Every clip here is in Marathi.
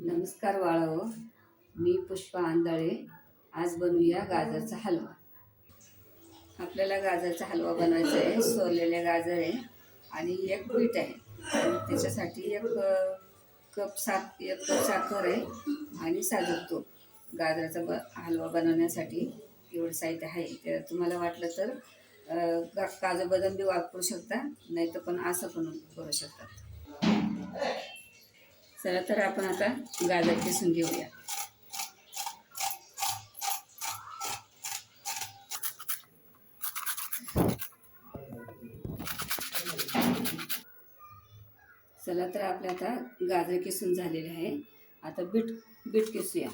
नमस्कार बाळाओ, मी पुष्पा आंधळे. आज बनवूया गाजरचा हलवा. आपल्याला गाजरचा हलवा बनवायचा आहे. सोललेले गाजर आहे आणि एक बीट आहे आणि त्याच्यासाठी एक कप साखर आहे आणि साजूक तूप. गाजराचा हलवा बनवण्यासाठी एवढं साहित्य आहे. ते तुम्हाला वाटलं तर काजू बदाम बी वापरू शकता, नाही तर पण असं पण करू शकता. चला तर आपण आता गाजर किसून घेऊया. चला तर आपले आता गाजर किसून झालेले आहे. आता बीट किसूया.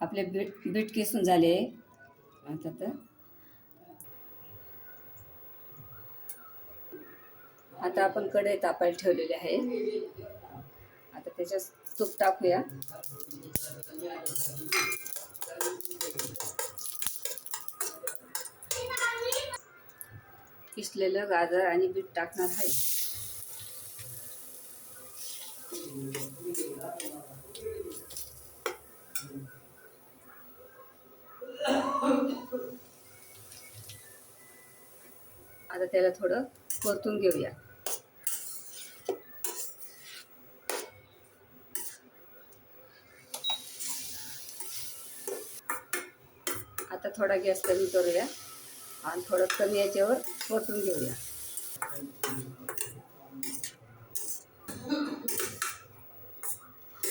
आपले बीट किसून झाले. आता आपण कढई तापायला ठेवलेली आहे. आता त्याच्यात तूप टाकूया. किसलेलं गाजर आणि बीट टाकणार आहे. आता त्याला थोडं परतून घेऊया. आता थोडा गॅस कमी करूया आणि थोडं कमी याच्यावर परतून घेऊया.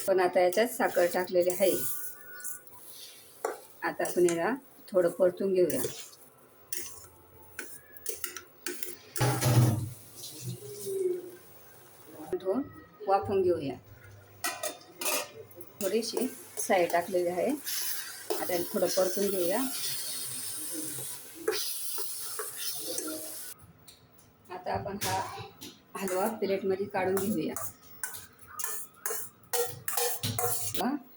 पण आता याच्यात साखर टाकलेली आहे. आता आपण याला थोडं परतून घेऊया. वाफवून घेऊया. थोडीशी साय टाकलेली आहे. आता थोडं परतून घेऊया. आता आपण हा हलवा प्लेटमध्ये काढून घेऊया.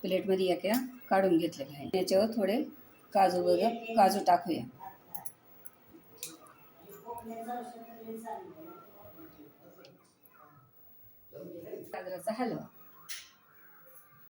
प्लेटमध्ये एका काढून घेतलेला आहे. याच्यावर थोडे काजू टाकूया. गाजराचा हलवा.